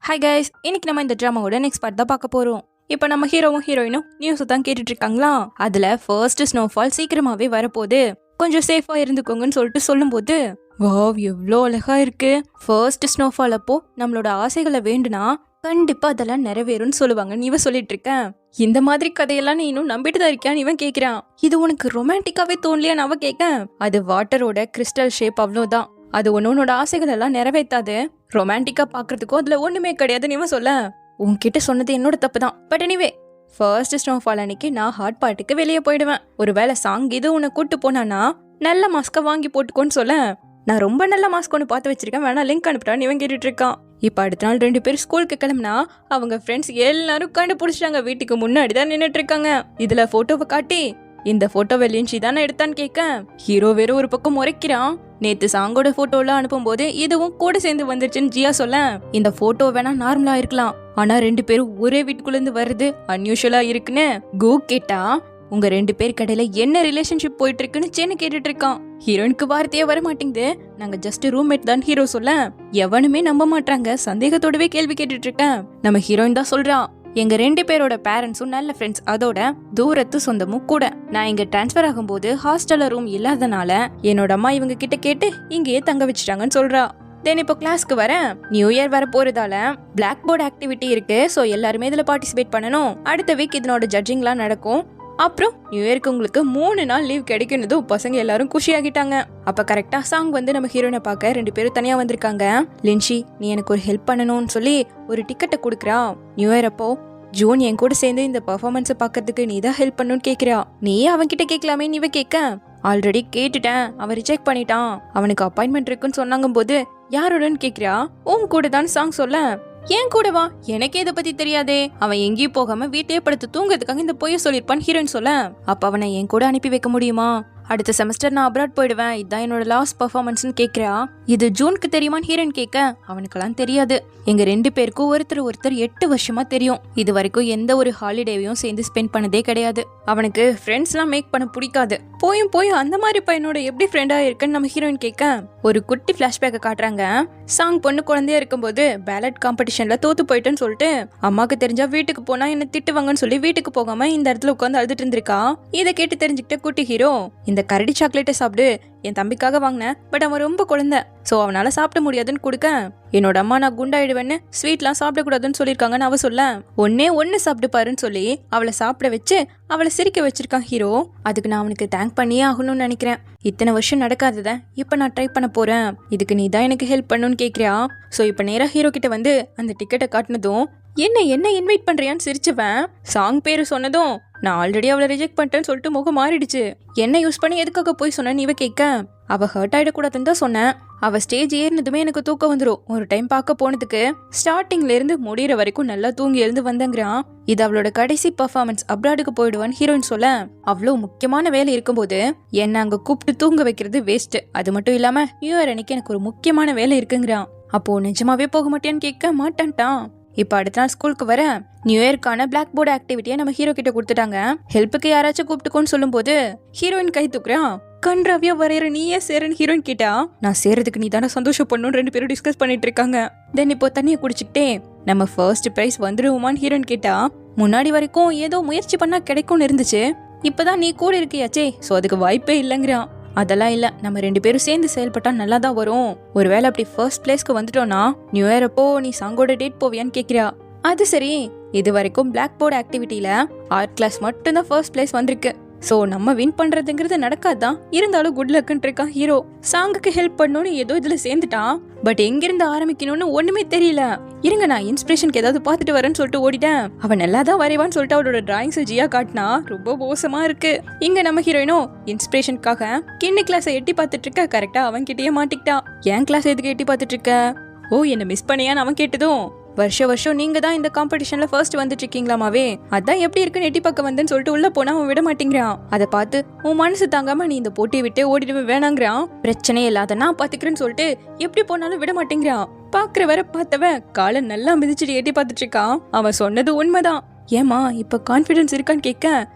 Hi guys, இன்னைக்கு நம்ம இந்த ட்ராமாவோட நெக்ஸ்ட் பார்ட் தான் பார்க்க போறோம். இப்போ நம்ம ஹீரோவும் ஹீரோயினும் நியூஸ் தான் கேட்டுட்டு இருக்காங்களா. அதுல ஃபர்ஸ்ட் ஸ்னோஃபால் சீக்கிரமாவே வரப்போகுது, கொஞ்சம் சேஃபா இருந்துக்கோங்கன்னு சொல்லிட்டு சொல்லும்போது, வாவ் எவ்வளோ அழகா இருக்கு. ஃபர்ஸ்ட் ஸ்னோஃபால் அப்போ நம்மளோட ஆசைகளை வேண்டுனா கண்டிப்பா அதெல்லாம் நிறைவேறும்னு சொல்லுவாங்கன்னு இவன் சொல்லிட்டு இருக்கேன். இந்த மாதிரி கதையெல்லாம் நீ இன்னும் நம்பிட்டு தான் இருக்கியான்னு இவன் கேட்கிறான். இது உனக்கு ரொமான்டிக்காவே தோணலையான்னு அவ கேட்க, அது வாட்டரோட கிறிஸ்டல் ஷேப் அவ்வளோதான், அது ஒன்னோட ஆசைகள் எல்லாம் நிறைவேற்றாது. ரொமான்டிக்கா பாக்குறதுக்கும் அதுல ஒண்ணுமே கிடையாதுன்னு இவன் சொல்ல, உன்கிட்ட சொன்னது என்னோட தப்பு தான். பட் எனிவே ஃபர்ஸ்ட் ஸ்னோஃபால் அன்னைக்கு நான் ஹாட் பார்ட்டிக்கு வெளியே போயிடுவேன். ஒருவேளை சாங் இது உன்னை கூட்டு போனானா நல்ல மாஸ்கை வாங்கி போட்டுக்கோன்னு சொல்ல, நான் ரொம்ப நல்ல மாஸ்க் ஒன்று பார்த்து வச்சிருக்கேன், வேணா லிங்க் அனுப்புறான்னு இவன் கேட்டுட்டு இருக்கான். இப்போ அடுத்த நாள் 2 பேரும் ஸ்கூலுக்கு கிளம்புனா அவங்க ஃப்ரெண்ட்ஸ் எல்லாரும் கண்டுபிடிச்சிட்டாங்க. வீட்டுக்கு முன்னாடி தான் நின்றுட்டு இருக்காங்க. இதுல போட்டோவை காட்டி, இந்த போட்டோவை லின்ச்சி தானே எடுத்தான்னு கேட்க, ஹீரோ வேற ஒரு பக்கம் முறைக்கிறான். நேத்து சாங்கோட போட்டோலாம் அனுப்பும் போது இதுவும் கூட சேர்ந்து வந்துருச்சுன்னு ஜியா சொல்ல, இந்த போட்டோ வேணா நார்மலா இருக்கலாம், ஆனா 2 பேரும் ஒரே வீட்டுக்குள்ள இருந்து வருது அன்யூஷுவலா இருக்குன்னு கோ கேட்டா, உங்க 2 பேர் கடையில என்ன ரிலேஷன்ஷிப் போயிட்டு இருக்குன்னு சேனு கேட்டுட்டு இருக்கான். ஹீரோனுக்கு வார்த்தையே வர மாட்டேங்குது. நாங்க ஜஸ்ட் ரூம்மேட் தான் ஹீரோ சொல்ல, எவனுமே நம்ப மாட்டாங்க, சந்தேகத்தோடவே கேள்வி கேட்டுட்டு இருக்கேன். நம்ம ஹீரோயின் தான் சொல்றான், எங்க 2 பேரோட பேரண்ட்ஸும் நல்ல ஃப்ரெண்ட்ஸ், அதோட தூரத்து சொந்தமும் கூட. நான் இங்க டிரான்ஸ்பர் ஆகும்போது ஹாஸ்டல்ல ரூம் இல்லாதனால என்னோட அம்மா இவங்க கிட்ட கேட்டு இங்கேயே தங்க வச்சுட்டாங்கன்னு சொல்றா. தென் இப்போ கிளாஸ்க்கு வரேன். நியூ இயர் வர போறதால பிளாக் போர்டு ஆக்டிவிட்டி இருக்கு, ஸோ எல்லாருமே இதுல பார்ட்டிசிபேட் பண்ணணும். அடுத்த வீக் இதனோட ஜட்ஜிங்லாம் நடக்கும். அப்புறம் நியூ இயர்க்கு உங்களுக்கு 3 நாள் லீவ் கிடைக்குனதும் பசங்க எல்லாரும் குஷியாகிட்டாங்க. அப்ப கரெக்டா சாங் வந்து நம்ம ஹீரோனை பார்க்க 2 பேரும் தனியா வந்திருக்காங்க. லின்ஷி, நீ எனக்கு ஒரு ஹெல்ப் பண்ணணும்னு சொல்லி ஒரு டிக்கெட்டை கொடுக்குறா. நியூ இயர் அப்போ ஜூன் என் கூட சேர்ந்து இந்த பெர்ஃபார்மன்ஸை பார்க்கறதுக்கு நீ தான் ஹெல்ப் பண்ணணும்னு கேட்கிறா. நீ அவன்கிட்ட கேட்கலாமே, நீ கேட்க, ஆல்ரெடி கேட்டுட்டேன், அவன் ரிஜெக்ட் பண்ணிட்டான், அவனுக்கு அப்பாயின்மெண்ட் இருக்குன்னு சொன்னாங்க போது யாரோடன்னு கேட்கிறா. உன் கூட தான் சாங் சொல்ல, ஏன் கூட வா, எனக்கே இதை பத்தி தெரியாதே, அவன் எங்கேயும் போகாம வீட்டையே படுத்து தூங்குறதுக்காக இந்த பொய்ய சொல்லிருப்பான்னு ஹீரோயின் சொல்ல, அப்ப அவனை என் கூட அனுப்பி வைக்க முடியுமா, அடுத்த செமஸ்டர் நான் அப்ராட் போயிடுவேன், இதுதான் என்னோட லாஸ்ட் பெர்ஃபார்மன்ஸ்னு கேட்கிறா. இது ஜூனுக்கு தெரியுமான்னு ஹீரோயின் கேட்க, அவனுக்கெல்லாம் தெரியாது, எங்க 2 பேருக்கும் ஒருத்தர் 8 வருஷமா தெரியும், இது வரைக்கும் எந்த ஒரு ஹாலிடேவையும் சேர்ந்து ஸ்பெண்ட் பண்ணதே கிடையாது, அவனுக்கு ஃப்ரெண்ட்ஸ் எல்லாம் மேக் பண்ண பிடிக்காது, போயும் அந்த மாதிரி பையனோட எப்படி ஃப்ரெண்டா இருக்குன்னு நம்ம ஹீரோயின் கேட்க, ஒரு குட்டி பிளாஷ்பேக்கை காட்டுறாங்க. சாங் பொண்ணு குழந்தையா இருக்கும்போது பேலட் காம்படிஷன்ல தோத்து போயிட்டேன்னு சொல்லிட்டு அம்மாக்கு தெரிஞ்சா வீட்டுக்கு போனா என்ன திட்டுவாங்கன்னு சொல்லி வீட்டுக்கு போகாம இந்த இடத்துல உட்காந்து அழுதுட்டு இருந்திருக்கா. இதை கேட்டு தெரிஞ்சுக்கிட்ட குட்டி ஹீரோ, இந்த கரடி சாக்லேட்டை சாப்பிடு, என் தம்பிக்காக வாங்கினேன், பட் அவன் ரொம்ப குழந்தை, சோ அவனால சாப்பிட முடியாதுன்னு கொடுக்க, என்னோட அம்மா நான் குண்டாயிடுவேன்னு ஸ்வீட்லாம் சாப்பிடக்கூடாதுன்னு சொல்லியிருக்காங்கன்னு அவ சொல்ல, ஒன்னு சாப்பிட்டு பாருன்னு சொல்லி அவளை சாப்பிட வச்சு அவளை சிரிக்க வச்சிருக்கான் ஹீரோ. அதுக்கு நான் அவனுக்கு தேங்க் பண்ணியே ஆகணும்னு நினைக்கிறேன். இத்தனை வருஷம் நடக்காதத இப்ப நான் ட்ரை பண்ண போறேன், இதுக்கு நீ தான் எனக்கு ஹெல்ப் பண்ணணும்னு கேட்கிறியா. சோ இப்ப நேரா ஹீரோ கிட்ட வந்து அந்த டிக்கெட்டை காட்டினதும், என்ன இன்வைட் பண்றியான்னு சிரிச்சுவேன். சாங் பேரு சொன்னதும், நான் ஆல்ரெடி அவளை ரிஜெக்ட் பண்ணிட்டேன்னு சொல்லிட்டு முகம் மாறிடுச்சு, என்ன யூஸ் பண்ணி எதுக்காக போய் சொன்னேன்னு இவ கேட்க, அவ ஹர்ட் ஆயிடக்கூடாதுன்னு தான் சொன்னேன், அவ ஸ்டேஜ் ஏறினதுமே எனக்கு தூக்கம் வந்துடும், ஒரு டைம் பார்க்க போனதுக்கு ஸ்டார்டிங்ல இருந்து முடிகிற வரைக்கும் நல்லா தூங்கி எழுந்து வந்தங்கிறான். இது அவளோட கடைசி பெர்ஃபார்மன்ஸ், அப்ராடுக்கு போயிடுவான்னு ஹீரோயின் சொல்ல, அவ்வளோ முக்கியமான வேலை இருக்கும்போது என்ன அங்க கூப்பிட்டு தூங்க வைக்கிறது வேஸ்ட், அது மட்டும் இல்லாம நியூ இயர் அன்னைக்கு எனக்கு ஒரு முக்கியமான வேலை இருக்குங்கிறான். அப்போ நிஜமாவே போக மாட்டேன்னு கேட்க மாட்டான்ட்டான். இப்ப அடுத்த நாள் ஸ்கூலுக்கு வர நியூ இயர்க்கான பிளாக் போர்டு ஆக்டிவிட்டியை நம்ம ஹீரோ கிட்ட கொடுத்துட்டாங்க. ஹெல்ப்புக்கு யாராச்சும் கூப்பிட்டுக்கோன்னு சொல்லும் போது ஹீரோயின் கை தூக்குறான். கன்றாவியா வரையற நீயே சேரன்னு ஹீரோயின் கேட்டா, நான் சேரதுக்கு நீ தானே சந்தோஷப்படணும் 2 பேரும் டிஸ்கஸ் பண்ணிட்டு இருக்காங்க. தென் இப்போ தண்ணியை குடிச்சுக்கிட்டே, நம்ம ஃபர்ஸ்ட் பிரைஸ் வந்துருவோமான்னு ஹீரோயின் கேட்டா, முன்னாடி வரைக்கும் ஏதோ முயற்சி பண்ணா கிடைக்கும்னு இருந்துச்சு, இப்பதான் நீ கூட இருக்கியாச்சே, சோ அதுக்கு வாய்ப்பே இல்லைங்கிறான். அதெல்லாம் இல்ல, நம்ம 2 பேரும் சேர்ந்து செயல்பட்டா நல்லா தான் வரும், ஒருவேளை அப்படி ஃபர்ஸ்ட் பிளேஸ்க்கு வந்துட்டோம்னா நியூ இயர் அப்போ நீ சாங்கோட டேட் போவியான்னு கேட்கிறா. அது சரி, இது வரைக்கும் பிளாக் போர்டு ஆக்டிவிட்டியில ஆர்ட் கிளாஸ் மட்டும் தான் ஃபர்ஸ்ட் பிளேஸ் வந்திருக்கு, சோ நம்ம வின் பண்றதுங்கிறது நடக்காதான், இருந்தாலும் குட் லக்குன்னு இருக்கான் ஹீரோ. சாங்குக்கு ஹெல்ப் பண்ணணும்னு ஏதோ இதுல சேர்ந்துட்டான், பட் எங்கிருந்து ஆரம்பிக்கணும்னு ஒண்ணுமே தெரியல. இருங்க நான் இன்ஸ்பிரேஷனுக்கு ஏதாவது பார்த்துட்டு வரேன்னு சொல்லிட்டு ஓடிட்டேன். அவன் நல்லா தான் வரைவான்னு சொல்லிட்டு அவளோட டிராயிங்ஸ் ஜியா காட்டினா ரொம்ப மோசமா இருக்கு. இங்க நம்ம ஹீரோயினும் இன்ஸ்பிரேஷனுக்காக கிண்ணி கிளாஸை எட்டி பார்த்துட்டு இருக்க, கரெக்டா அவன் கிட்டயே மாட்டிக்கிட்டா. என் கிளாஸ் எதுக்கு எட்டி பார்த்துட்டு இருக்க, ஓ என்ன மிஸ் பண்ணியான்னு அவன் கேட்டதும், வருஷம் நீங்க தான் இந்த காம்படிஷன்ல ஃபர்ஸ்ட் வந்துட்டு இருக்கீங்களாமாவே, அதான் எப்படி இருக்குன்னு எட்டி பக்கம் வந்தேன்னு சொல்லிட்டு உள்ள போனா அவன் விட மாட்டேங்கிறான். அதை பார்த்து உன் மனசு தாங்காம நீ இந்த போட்டியை விட்டு ஓடிடுவே வேணாங்கிறான். பிரச்சனை இல்லாத நான் பாத்துக்கிறேன்னு சொல்லிட்டு எப்படி போனாலும் விட மாட்டேங்கிறான். பாக்குற வர பார்த்தவன் காலை நல்லா மிதிச்சுட்டு எட்டி பார்த்துட்டு இருக்கான். அவன் சொன்னது உண்மைதான். ஏமா இப்ப கான்பிடன்ஸ் இருக்கான்னு கேட்க,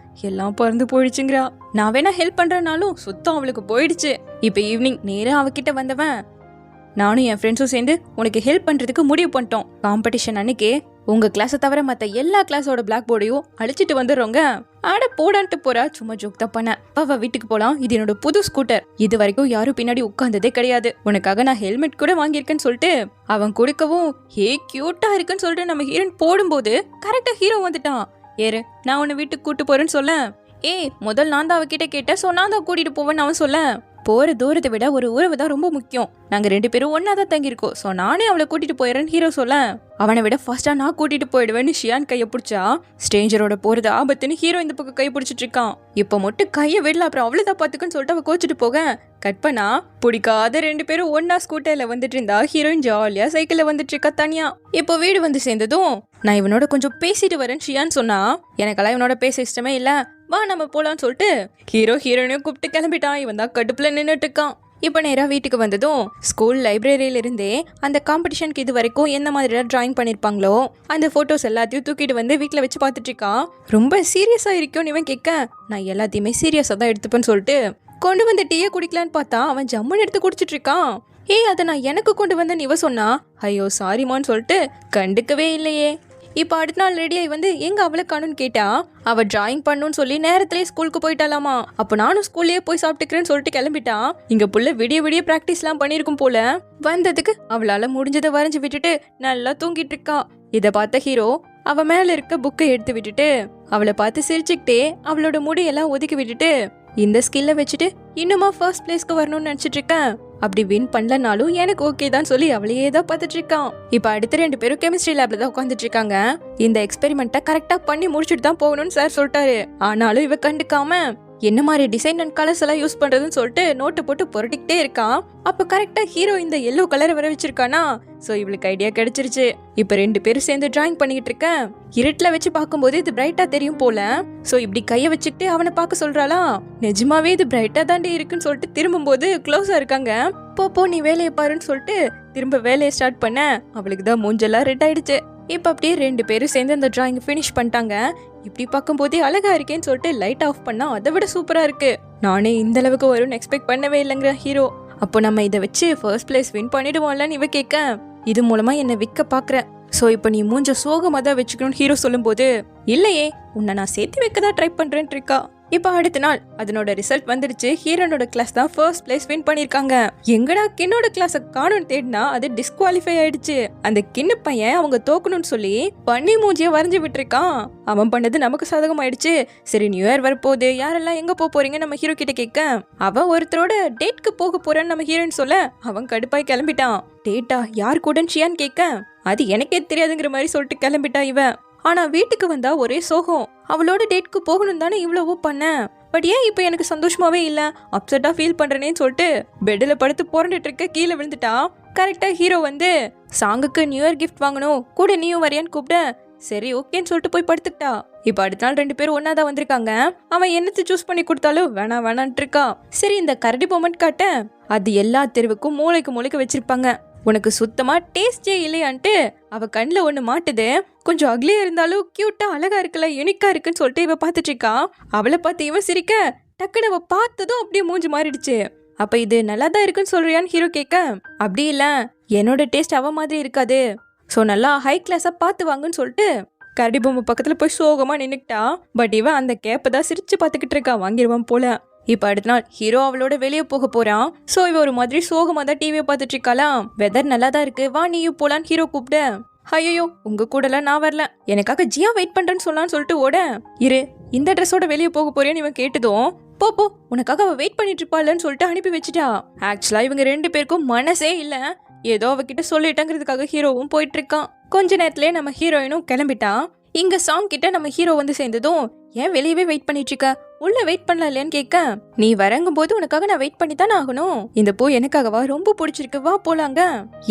எல்லாம் பறந்து போயிடுச்சுங்கிறா. நான் வேணா ஹெல்ப் பண்றனாலும் சுத்தம் அவளுக்கு போயிடுச்சு. இப்ப ஈவினிங் நேரா அவகிட்ட வந்தவன், நானும் என் ஃப்ரெண்ட்ஸும் சேர்ந்து உனக்கு ஹெல்ப் பண்றதுக்கு முடிவு பண்ணிட்டோம். காம்படிஷன் அன்னைக்கு உங்க கிளாஸை தவிர மத்த எல்லா கிளாஸோட பிளாக் போர்டையும் அழிச்சிட்டு வந்துடுறோங்க. ஆட போடான்ட்டு போறா, சும்மா ஜோக் தான் பண்ண. அவ வீட்டுக்கு போலாம், இது என்னோட புது ஸ்கூட்டர், இது வரைக்கும் யாரும் பின்னாடி உட்கார்ந்ததே கிடையாது, உனக்காக நான் ஹெல்மெட் கூட வாங்கியிருக்கேன்னு சொல்லிட்டு அவன் கொடுக்கவும் ஹே கியூட்டா இருக்குன்னு சொல்லிட்டு நம்ம ஹீரோயின் போடும்போது கரெக்டா ஹீரோ வந்துட்டான். ஏறு, நான் உன்னை வீட்டுக்கு கூட்டு போறேன்னு சொல்ல, முதல் நான் தான் அவகிட்ட கேட்டேன், சோ நான் தான் கூட்டிட்டு போவேன்னு அவன் சொல்ல, போற தூரத்தை விட ஒரு உறவு தான் ரொம்ப முக்கியம், நாங்க 2 பேரும் ஒன்னா தான் தங்கியிருக்கோம், சோ நானே அவளை கூட்டிட்டு போயிடுறேன்னு ஹீரோ சொல்ல, அவனை விட ஃபர்ஸ்டா நான் கூட்டிட்டு போயிடுவேன்னு ஷியான் கையை பிடிச்சா ஸ்ட்ரேஞ்சரோட போறது ஆபத்துன்னு ஹீரோ இந்த பக்கம் கை பிடிச்சிட்டு இருக்கான். இப்ப மட்டும் கையை விடல, அப்புறம் அவ்வளவுதான் பாத்துக்குன்னு சொல்லிட்டு அவ கோச்சிட்டு போக கட் பண்ணா பிடிக்காத 2 பேரும் ஒன்னா ஸ்கூட்டர்ல வந்துட்டு இருந்தா ஹீரோயின் ஜாலியா சைக்கிள்ல வந்துட்டு இருக்கா தனியா. இப்போ வீடு வந்து சேர்ந்ததும் நான் இவனோட கொஞ்சம் பேசிட்டு வரேன்னு ஷியான் சொன்னா, எனக்கெல்லாம் இவனோட பேச இஷ்டமே இல்ல, வா நம்ம போலான்னு சொல்லிட்டு ஹீரோயினையும் கூப்பிட்டு கிளம்பிட்டான். இவன் தான் கடுப்புல நின்னுட்டு இருக்கான். இப்போ நேராக வீட்டுக்கு வந்ததும் ஸ்கூல் லைப்ரரியில இருந்தே அந்த காம்படிஷனுக்கு இது வரைக்கும் எந்த மாதிரி டிராயிங் பண்ணிருப்பாங்களோ அந்த போட்டோஸ் எல்லாத்தையும் தூக்கிட்டு வந்து வீட்டில் வச்சு பார்த்துட்டு இருக்கான். ரொம்ப சீரியஸா இருக்கும் இவன் கேட்க, நான் எல்லாத்தையுமே சீரியஸா தான் எடுத்துப்பேன்னு சொல்லிட்டு கொண்டு வந்து டீயை குடிக்கலான்னு பார்த்தா அவன் ஜம்முன்னு எடுத்து குடிச்சிட்டு இருக்கான். அதை நான் எனக்கு கொண்டு வந்தேன்னு இவ சொன்னா, ஐயோ சாரிமான்னு சொல்லிட்டு கண்டுக்கவே இல்லையே. இப்போ அடுத்த நாள் ரெடியாகி வந்து எங்க அவளை காணும்னு கேட்டா அவ டிராயிங் பண்ணுன்னு சொல்லி நேரத்திலேயே ஸ்கூலுக்கு போயிட்டாலாமா. அப்போ நானும் ஸ்கூல்லயே போய் சாப்பிட்டுக்கிறேன்னு சொல்லிட்டு கிளம்பிட்டான். இங்க புள்ள விடிய விடிய பிராக்டிஸ்லாம் பண்ணிருக்கும் போல. வந்ததுக்கு அவளால முடிஞ்சதை வரைஞ்சு விட்டுட்டு நல்லா தூங்கிட்டு இருக்கா. இதை பார்த்த ஹீரோ அவ மேல இருக்க புக்கை எடுத்து விட்டுட்டு அவளை பார்த்து சிரிச்சுக்கிட்டே அவளோட முடியெல்லாம் ஒதுக்கி விட்டுட்டு, இந்த ஸ்கில்ல வச்சுட்டு இன்னுமா ஃபர்ஸ்ட் பிளேஸ்க்கு வரணும்னு நினைச்சிட்டு இருக்கேன், அப்படி வின் பண்ணலனாலும் எனக்கு ஓகே தான் சொல்லி அவளையே தான் பார்த்துட்டு இருக்கான். இப்ப அடுத்த 2 பேரும் கெமிஸ்ட்ரி லேப்ல தான் உட்காந்துட்டு இருக்காங்க. இந்த எக்ஸ்பெரிமெண்ட்டை கரெக்டா பண்ணி முடிச்சுட்டு தான் போகணும்னு சார் சொல்லிட்டாரு. ஆனாலும் இவ கண்டுக்காம என்ன மாதிரி டிசைன் அண்ட் கலர்ஸ் எல்லாம் யூஸ் பண்றதுன்னு சொல்லிட்டு நோட்டு போட்டு புரட்டிக்கிட்டே இருக்கான். அப்ப கரெக்டா ஹீரோ இந்த எல்லோ கலரை வர வச்சிருக்கானா, சோ இவளுக்கு ஐடியா கிடைச்சிருச்சு. இப்ப 2 பேரும் சேர்ந்து டிராயிங் பண்ணிக்கிட்டு இருக்க, இருட்டுல வச்சு பார்க்கும்போது இது பிரைட்டா தெரியும் போல. சோ இப்படி கைய வச்சுக்கிட்டு அவனை பார்க்க சொல்றாளா, நிஜமாவே இது பிரைட்டா தாண்டி இருக்குன்னு சொல்லிட்டு திரும்பும் போது க்ளோஸா இருக்காங்க. போ நீ வேலையை பாருன்னு சொல்லிட்டு திரும்ப வேலையை ஸ்டார்ட் பண்ண அவளுக்கு தான் மூஞ்செல்லாம் ரெட் ஆயிடுச்சு. இப்ப அப்படியே 2 பேரும் சேர்ந்து அந்த டிராயிங் ஃபினிஷ் பண்ணிட்டாங்க. இப்படி பார்க்கும்போதே அழகா இருக்கேன்னு சொல்லிட்டு லைட் ஆஃப் பண்ணா அதை விட சூப்பரா இருக்கு. நானே இந்த அளவுக்கு வரும்னு எக்ஸ்பெக்ட் பண்ணவே இல்லைங்கிற ஹீரோ. அப்போ நம்ம இதை வச்சு ஃபர்ஸ்ட் பிளேஸ் வின் பண்ணிடுவோம்லன்னு இவ கேட்க, இது மூலமா என்னை விற்க பாக்குற, சோ இப்போ நீ மூஞ்ச சோகமா தான் வச்சுக்கணும்னு ஹீரோ சொல்லும் போது, இல்லையே உன்னை நான் சேர்த்து வைக்க தான் ட்ரை பண்றேன்னு இருக்கா. இப்போ அடுத்த நாள் அதனோட ரிசல்ட் வந்துடுச்சு. ஹீரோனோட கிளாஸ் தான் ஃபர்ஸ்ட் பிளேஸ் வின் பண்ணிருக்காங்க. எங்கடா கின்னோட கிளாஸ காணும்னு தேடினா அது டிஸ்குவாலிஃபை ஆயிடுச்சு. அந்த கின்னு பையன் அவங்க தோக்கணும்னு சொல்லி பண்ணி மூஞ்சிய வரைஞ்சு விட்டுருக்கான். அவன் பண்ணது நமக்கு சாதகம் ஆயிடுச்சு. சரி நியூ இயர் வரப்போகுது, யாரெல்லாம் எங்க போறீங்க நம்ம ஹீரோ கிட்ட கேட்க, அவன் ஒருத்தரோட டேட்க்கு போக போறேன்னு நம்ம ஹீரோன்னு சொல்ல அவன் கடுப்பாய் கிளம்பிட்டான். டேட்டா யார் கூட ஷியான் கேட்க, அது எனக்கே தெரியாதுங்கிற மாதிரி சொல்லிட்டு கிளம்பிட்டா இவன். ஆனா வீட்டுக்கு வந்தா ஒரே சோகம். அவளோட டேட்க்கு போகணும் தானே இவ்வளவோ பண்ண, பட் ஏன் இப்ப எனக்கு சந்தோஷமாவே இல்ல, அப்செட்டா ஃபீல் பண்றேன்னு சொல்லிட்டு பெட்ல படுத்து புரண்டுட்டு இருக்க கீழே விழுந்துட்டா. கரெக்டா ஹீரோ வந்து சாங்குக்கு நியூ இயர் கிஃப்ட் வாங்கணும், கூட நீயும் வரையான்னு கூப்பிட சரி ஓகேன்னு சொல்லிட்டு போய் படுத்துக்கிட்டா. இப்ப அடுத்த நாள் 2 பேரும் ஒன்னாதான் வந்திருக்காங்க. அவன் என்னத்தை சூஸ் பண்ணி கொடுத்தாலும் வேணான்ட்டு இருக்கா. சரி இந்த கரடி பொம்மன் காட்ட, அது எல்லா தெருவுக்கும் மூளைக்கு மூளைக்கு வச்சிருப்பாங்க. உனக்கு சுத்தமா டேஸ்டே இல்லையான்ட்டு அவ கண்ணுல ஒண்ணு மாட்டுது. கொஞ்சம் அக்லியா இருந்தாலும் கியூட்டா அழகா இருக்குல்ல, யூனிக்கா இருக்குன்னு சொல்லிட்டு இவ பாத்துட்டு இருக்கா. அவளை பார்த்து இவ சிரிக்க டக்குன்னு அவ பார்த்ததும் அப்படியே மூஞ்சி மாறிடுச்சு. அப்ப இது நல்லா தான் இருக்குன்னு சொல்றியான்னு ஹீரோ கேட்க, அப்படி இல்ல என்னோட டேஸ்ட் அவ மாதிரி இருக்காது, சோ நல்லா ஹை கிளாஸா பார்த்து வாங்கன்னு சொல்லிட்டு கரடி பொம்மை பக்கத்துல போய் சோகமா நின்னுக்கிட்டா. பட் இவன் அந்த கேப்பை தான் சிரிச்சு பார்த்துக்கிட்டு இருக்கா, வாங்கிடுவான் போல. இப்ப அடுத்த நாள் ஹீரோ அவளோட வெளியே போக போறான். சோ இவ ஒரு மாதிரி சோகமா தான் டிவியை பார்த்துட்டு இருக்காளாம். வெதர் நல்லா தான் இருக்கு, வா நீயும் போலான்னு ஹீரோ கூப்பிட, ஐயோ உங்க கூடலாம் நான் வரல, எனக்காக ஜியா வெயிட் பண்றேன்னு சொல்லலான்னு சொல்லிட்டு ஓட, இரு இந்த ட்ரெஸ்ஸோட வெளியே போக போறேன்னு இவன் கேட்டதும் போ உனக்காக அவ வெயிட் பண்ணிட்டு இருப்பாள்னு சொல்லிட்டு அனுப்பி வச்சுட்டா. ஆக்சுவலா இவங்க 2 பேருக்கும் மனசே இல்ல, ஏதோ அவகிட்ட சொல்லிட்டாங்கிறதுக்காக ஹீரோவும் போயிட்டு இருக்கான். கொஞ்ச நேரத்திலே நம்ம ஹீரோயினும் கிளம்பிட்டான். இங்க சாங் கிட்ட நம்ம ஹீரோ வந்து சேர்ந்ததும், ஏன் வெளியவே வெயிட் பண்ணிட்டு இருக்க, உள்ள வெயிட் பண்ணல இல்லையான்னு கேட்க, நீ வரங்கும் போது உனக்காக நான் வெயிட் பண்ணி தானே ஆகணும், இந்த பூ எனக்காகவா, ரொம்ப பிடிச்சிருக்கு, வா போலாங்க.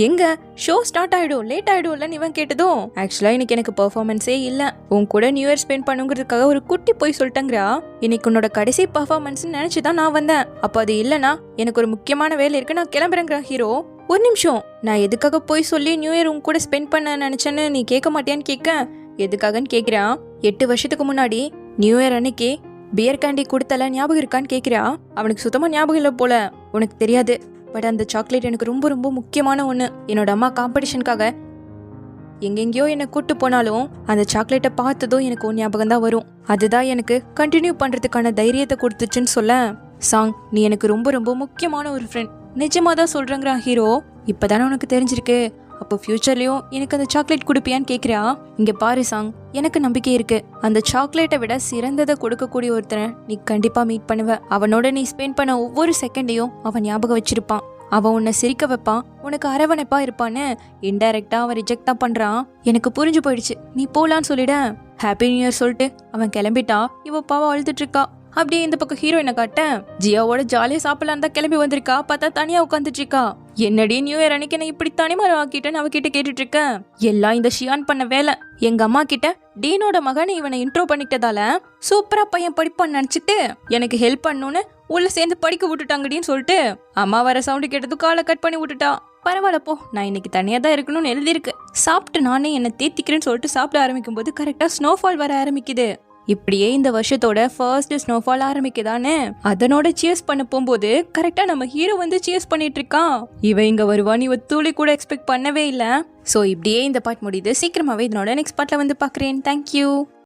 எங்க ஷோ ஸ்டார்ட் ஆயிடும், லேட் ஆயிடும் இல்லன்னு இவன் கேட்டதும், ஆக்சுவலா இன்னைக்கு எனக்கு பெர்ஃபார்மன்ஸே இல்ல, உன் கூட நியூ இயர் ஸ்பெண்ட் பண்ணுங்கிறதுக்காக ஒரு குட்டி போய் சொல்லிட்டேங்கிறா. இன்னைக்கு உன்னோட கடைசி பெர்ஃபார்மன்ஸ் நினைச்சுதான் நான் வந்தேன், அப்ப அது இல்லனா எனக்கு ஒரு முக்கியமான வேலை இருக்கு, நான் கிளம்புறேங்கிற ஹீரோ. ஒரு நிமிஷம், நான் எதுக்காக போய் சொல்லி நியூ இயர் உன் கூட ஸ்பெண்ட் பண்ண நினைச்சேன்னு நீ கேட்க மாட்டியான்னு கேட்க, எதுக்காகன்னு கேக்குறான். 8 வருஷத்துக்கு முன்னாடி நியூ இயர் அன்னைக்கு பியர் கேண்டி கொடுத்தல ஞாபகம் இருக்கான்னு கேக்குறா. அவனுக்கு சுத்தமா ஞாபகம் இல்ல போல. உனக்கு தெரியாது, பட் அந்த சாக்லேட் எனக்கு ரொம்ப ரொம்ப முக்கியமான ஒன்று. என்னோட அம்மா காம்படிஷனுக்காக எங்கெங்கயோ என்னை கூட்டு போனாலும் அந்த சாக்லேட்டை பார்த்ததும் எனக்கு ஒரு ஞாபகம் தான் வரும். அதுதான் எனக்கு கண்டினியூ பண்றதுக்கான தைரியத்தை கொடுத்துச்சுன்னு சொல்ல. சாங், நீ எனக்கு ரொம்ப ரொம்ப முக்கியமான ஒரு ஃப்ரெண்ட். நிஜமா தான் சொல்றேங்கிறான் ஹீரோ. இப்பதானே உனக்கு தெரிஞ்சிருக்கு, அப்போ ஃபியூச்சர்லயும் எனக்கு அந்த சாக்லேட் கொடுப்பியான்னு கேக்குறா. இங்க பாரு சாங், எனக்கு நம்பிக்கை இருக்கு. அந்த சாக்லேட்டை விட சிறந்ததை கொடுக்கக்கூடிய ஒருத்தனை நீ கண்டிப்பா மீட் பண்ணுவ. அவனோட நீ ஸ்பெண்ட் பண்ண ஒவ்வொரு செகண்டையும் அவன் ஞாபகம் வச்சிருப்பான். அவன் உன்னை சிரிக்க வைப்பான், உனக்கு அரவணைப்பா இருப்பான்னு. இன்டைரக்டா அவன் ரிஜெக்ட் தான் பண்றான். எனக்கு புரிஞ்சு போயிடுச்சு, நீ போலான்னு சொல்லிட. ஹாப்பி நியூ இயர் சொல்லிட்டு அவன் கிளம்பிட்டா. இவ பாவம் அழுதுட்டு இருக்கா. அப்படியே இந்த பக்கம் ஹீரோயினை காட்ட ஜியாவோட ஜாலியா சாப்பிடலாம் தான் கிளம்பி வந்திருக்கா. பார்த்தா தனியா உட்காந்துட்டு இருக்கா. என்னடி நியூ இயர் அன்னைக்கு நான் இப்படி தனிமரம் ஆக்கிட்டேன்னு அவகிட்ட கேட்டுட்டு இருக்கேன். எல்லாம் இந்த ஷியான் பண்ண வேலை. எங்க அம்மா கிட்ட டீனோட மகன் இவனை இன்ட்ரோ பண்ணிட்டதால சூப்பரா பையன் படிப்பான்னு நினைச்சிட்டு எனக்கு ஹெல்ப் பண்ணணும்னு உள்ள சேர்ந்து படிக்க விட்டுட்டாங்கடின்னு சொல்லிட்டு அம்மா வர சவுண்டு கேட்டதும் காலை கட் பண்ணி விட்டுட்டா. பரவாயில்ல போ, நான் இன்னைக்கு தனியா தான் இருக்கணும்னு எழுதியிருக்கு. சாப்பிட்டு நானே என்னை தேத்திக்கிறேன்னு சொல்லிட்டு சாப்பிட ஆரம்பிக்கும் போது கரெக்டா ஸ்னோஃபால் வர ஆரம்பிக்குது. இப்படியே இந்த வருஷத்தோட ஃபர்ஸ்ட் ஸ்னோஃபால் ஆரம்பிக்குதானே. அதனோட சியர்ஸ் பண்ண போகும்போது கரெக்டா நம்ம ஹீரோ வந்து சியர்ஸ் பண்ணிட்டு இருக்கான். இவ இங்க வருவான்னு இவ துளி கூட எக்ஸ்பெக்ட் பண்ணவே இல்லை. ஸோ இப்படியே இந்த பார்ட் முடியுது. சீக்கிரமாவே இதனோட நெக்ஸ்ட் பார்ட்ல வந்து பார்க்குறேன். தேங்க்யூ.